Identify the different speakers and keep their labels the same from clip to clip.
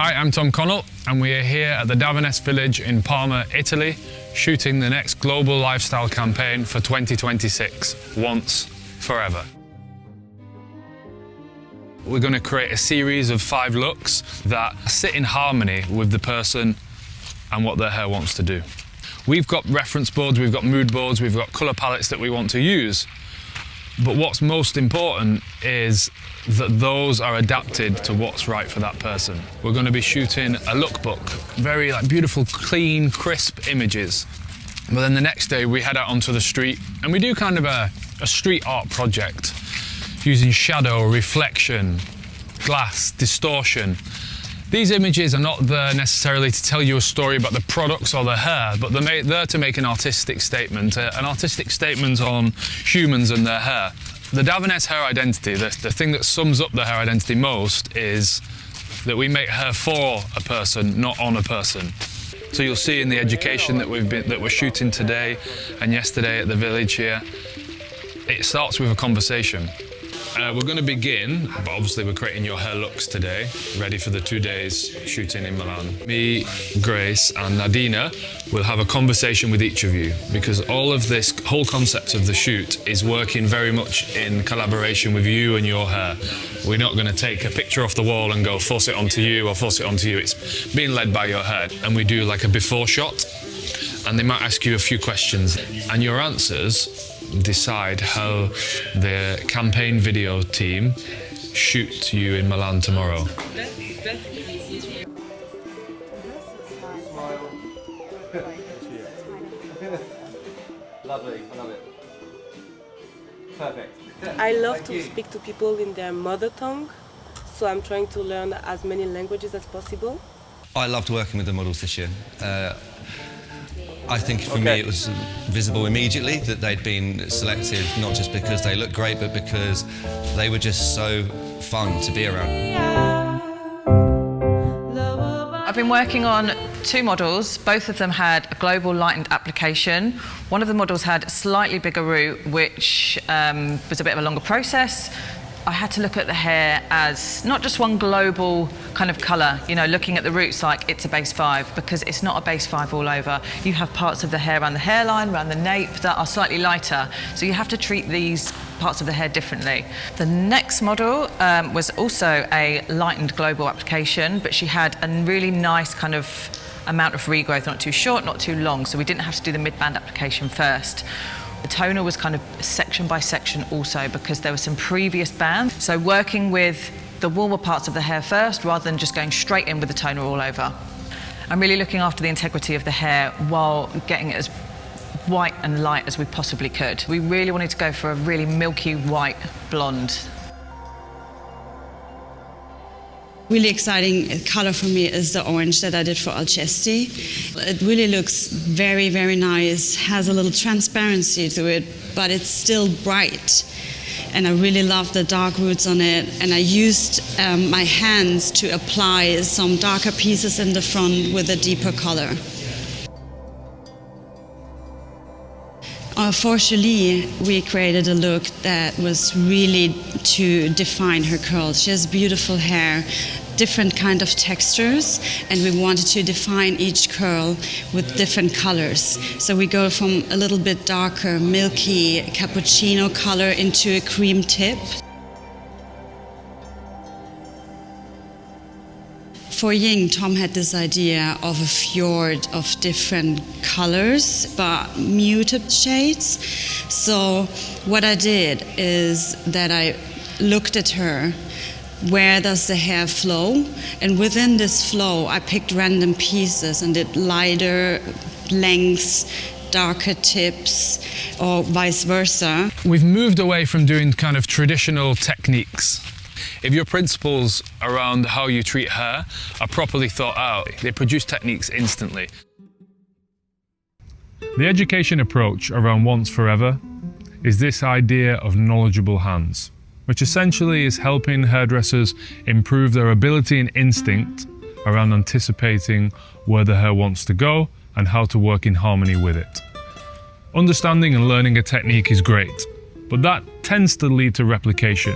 Speaker 1: Hi, I'm Tom Connell, and we are here at the Davines village in Parma, Italy, shooting the next global lifestyle campaign for 2026, Once Forever. We're going to create a series of 5 looks that sit in harmony with the person and what their hair wants to do. We've got reference boards, we've got mood boards, we've got colour palettes that we want to use. But what's most important is that those are adapted to what's right for that person. We're going to be shooting a lookbook, very beautiful, clean, crisp images. But then the next day we head out onto the street and we do kind of a street art project using shadow, reflection, glass, distortion. These images are not there necessarily to tell you a story about the products or the hair, but they're there to make an artistic statement on humans and their hair. The Davines hair identity, the thing that sums up the hair identity most, is that we make hair for a person, not on a person. So you'll see in the education that we're shooting today and yesterday at the village here, it starts with a conversation. We're going to begin, but obviously we're creating your hair looks today, ready for the 2 days shooting in Milan. Me, Grace and Nadina will have a conversation with each of you, because all of this whole concept of the shoot is working very much in collaboration with you and your hair. We're not going to take a picture off the wall and go force it onto you or force it onto you. It's being led by your head. And we do like a before shot, and they might ask you a few questions, and your answers decide how the campaign video team shoot you in Milan tomorrow.
Speaker 2: Lovely, I love it. Perfect.
Speaker 3: I love to speak to people in their mother tongue, so I'm trying to learn as many languages as possible.
Speaker 4: I loved working with the models this year. I think for me it was visible immediately that they'd been selected not just because they looked great, but because they were just so fun to be around.
Speaker 5: I've been working on 2 models. Both of them had a global lightened application. One of the models had a slightly bigger root, which was a bit of a longer process. I had to look at the hair as not just one global kind of colour, you know, looking at the roots like it's a base 5, because it's not a base 5 all over. You have parts of the hair around the hairline, around the nape that are slightly lighter, so you have to treat these parts of the hair differently. The next model was also a lightened global application, but she had a really nice kind of amount of regrowth, not too short, not too long, so we didn't have to do the mid-band application first. The toner was kind of section by section also, because there were some previous bands. So working with the warmer parts of the hair first, rather than just going straight in with the toner all over. I'm really looking after the integrity of the hair while getting it as white and light as we possibly could. We really wanted to go for a really milky white blonde.
Speaker 6: Really exciting color for me is the orange that I did for Alcesti. It really looks very, very nice, has a little transparency to it, but it's still bright. And I really love the dark roots on it. And I used my hands to apply some darker pieces in the front with a deeper color. For Julie, we created a look that was really to define her curls. She has beautiful hair, different kind of textures, and we wanted to define each curl with different colors. So we go from a little bit darker, milky cappuccino color into a cream tip. For Ying, Tom had this idea of a fjord of different colors, but muted shades. So what I did is that I looked at her, where does the hair flow? And within this flow, I picked random pieces and did lighter lengths, darker tips, or vice versa.
Speaker 1: We've moved away from doing kind of traditional techniques. If your principles around how you treat hair are properly thought out, they produce techniques instantly. The education approach around Once Forever is this idea of knowledgeable hands, which essentially is helping hairdressers improve their ability and instinct around anticipating where the hair wants to go and how to work in harmony with it. Understanding and learning a technique is great, but that tends to lead to replication.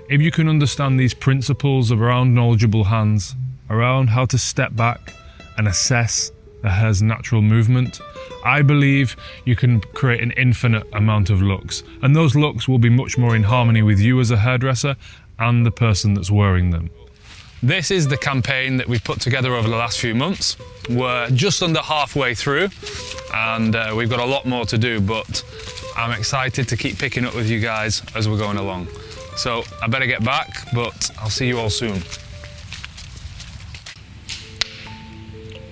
Speaker 1: If you can understand these principles around knowledgeable hands around how to step back and assess the hair's natural movement, I believe you can create an infinite amount of looks, and those looks will be much more in harmony with you as a hairdresser and the person that's wearing them. This is the campaign that we've put together over the last few months. We're just under halfway through, and we've got a lot more to do, but I'm excited to keep picking up with you guys as we're going along. So I better get back, but I'll see you all soon.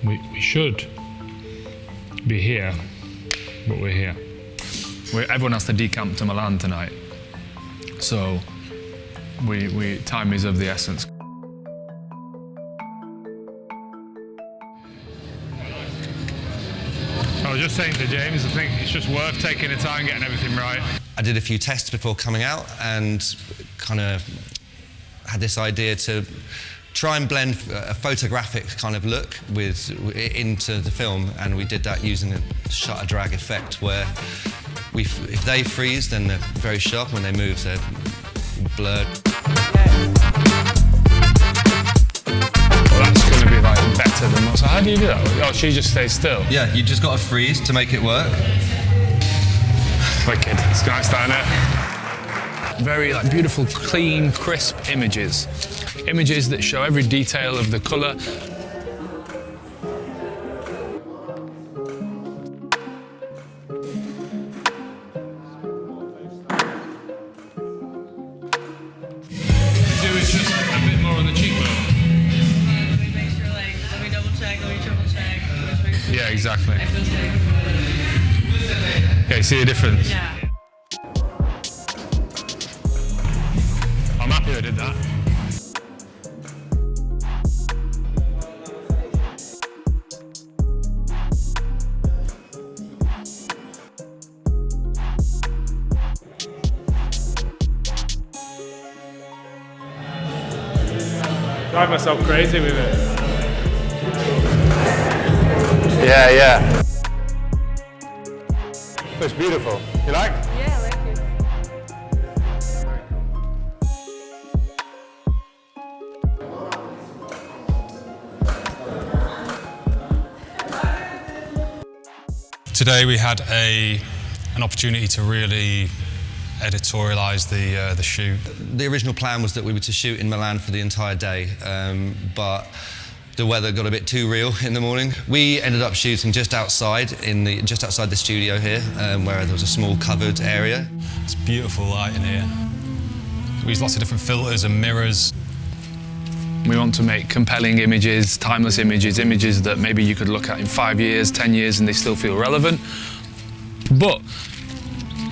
Speaker 1: We should be here, but we're here. Everyone has to decamp to Milan tonight, so time is of the essence. I was just saying to James, I think it's just worth taking the time getting everything right.
Speaker 4: I did a few tests before coming out and kind of had this idea to try and blend a photographic kind of look into the film, and we did that using a shutter drag effect where if they freeze, then they're very sharp. When they move, they're blurred.
Speaker 1: Well, that's going to be like better than most. So how do you do that? Oh, she just stays still?
Speaker 4: Yeah, you just got to freeze to make it work.
Speaker 1: Wicked. It's nice down there. Very like beautiful, clean, crisp images. Images that show every detail of the colour. Do it just a bit more on the cheekbone.
Speaker 2: Let me make sure, like, let me double check, let me triple check.
Speaker 1: Yeah, exactly. Yeah, you see the difference?
Speaker 2: Yeah.
Speaker 1: I'm happy I did that. Drive myself crazy with it. Yeah. It's beautiful. You like?
Speaker 3: Yeah, I like it.
Speaker 7: Today we had an opportunity to really editorialise the shoot.
Speaker 4: The original plan was that we were to shoot in Milan for the entire day, but the weather got a bit too real in the morning. We ended up shooting just outside the studio here, where there was a small covered area.
Speaker 7: It's beautiful light in here. We use lots of different filters and mirrors.
Speaker 1: We want to make compelling images, timeless images, images that maybe you could look at in 5 years, 10 years and they still feel relevant. But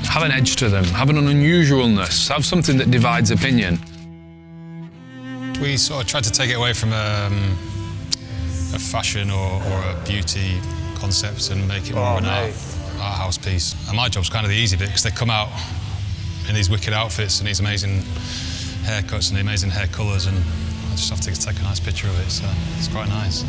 Speaker 1: have an edge to them, have an unusualness, have something that divides opinion.
Speaker 7: We sort of tried to take it away from a fashion or a beauty concept and make it more of an art house piece. And my job's kind of the easy bit because they come out in these wicked outfits and these amazing haircuts and the amazing hair colours, and I just have to take a nice picture of it, so it's quite nice.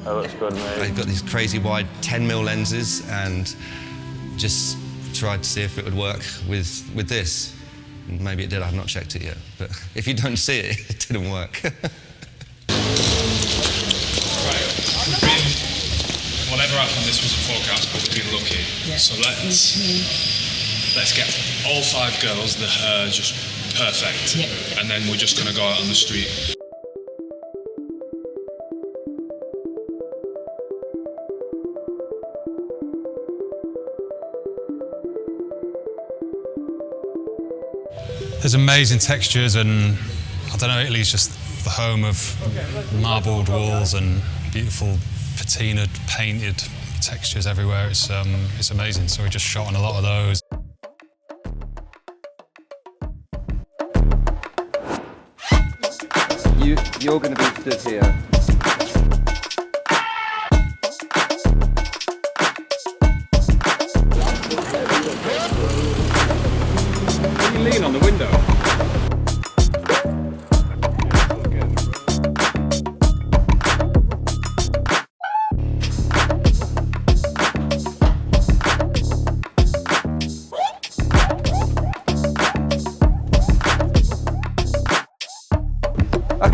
Speaker 1: That looks good, mate.
Speaker 4: I've got these crazy wide 10mm lenses and just tried to see if it would work with this. Maybe it did, I've not checked it yet. But if you don't see it, it didn't work.
Speaker 1: Whatever happened, this was a forecast, but we've been lucky. Yeah. So let's get all 5 girls, the hair just perfect. Yeah. And then we're just going to go out on the street.
Speaker 7: There's amazing textures, and I don't know, Italy's just the home of marbled walls and beautiful patinaed, painted textures everywhere. It's amazing. So we just shot on a lot of those.
Speaker 8: You're going to be stood here.
Speaker 1: Lean on the window.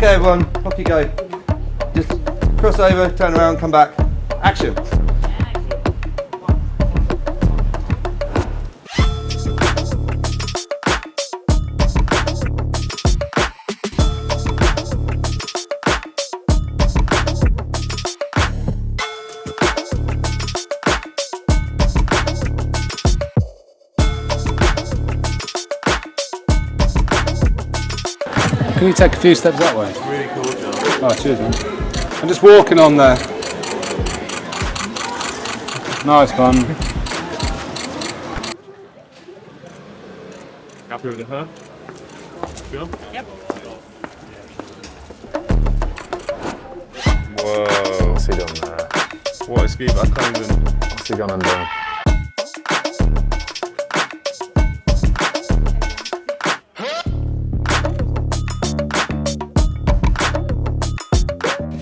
Speaker 8: Okay, everyone, off you go. Just cross over, turn around, come back. Action.
Speaker 9: Can you take a few steps that way? Really cool job. Oh, cheers, man. I'm just walking on there. Nice one.
Speaker 10: Happy with the hair? Good?
Speaker 2: Yep.
Speaker 10: Whoa.
Speaker 11: What's he done there?
Speaker 10: What a ski, but I can't even...
Speaker 11: What's he gone and done?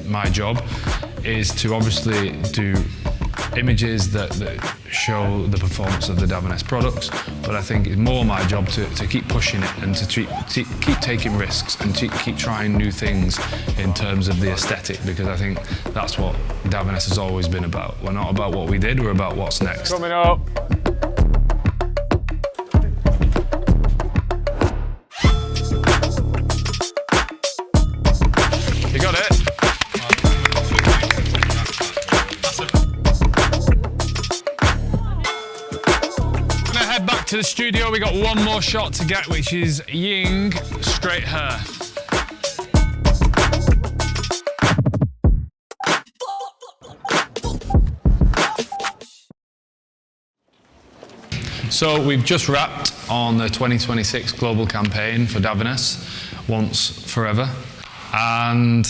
Speaker 1: My job is to obviously do images that show the performance of the Davines products, but I think it's more my job to keep pushing it and to keep taking risks and to keep trying new things in terms of the aesthetic, because I think that's what Davines has always been about. We're not about what we did, we're about what's next.
Speaker 10: Coming up.
Speaker 1: You got it? Back to the studio, we got one more shot to get, which is Ying straight hair. So we've just wrapped on the 2026 global campaign for Davines, Once Forever, and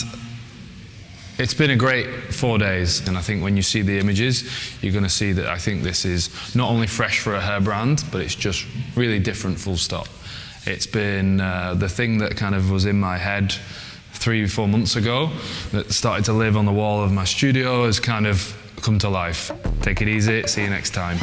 Speaker 1: it's been a great 4 days, and I think when you see the images, you're going to see that I think this is not only fresh for a hair brand, but it's just really different, full stop. It's been the thing that kind of was in my head 3-4 months ago that started to live on the wall of my studio has kind of come to life. Take it easy, see you next time.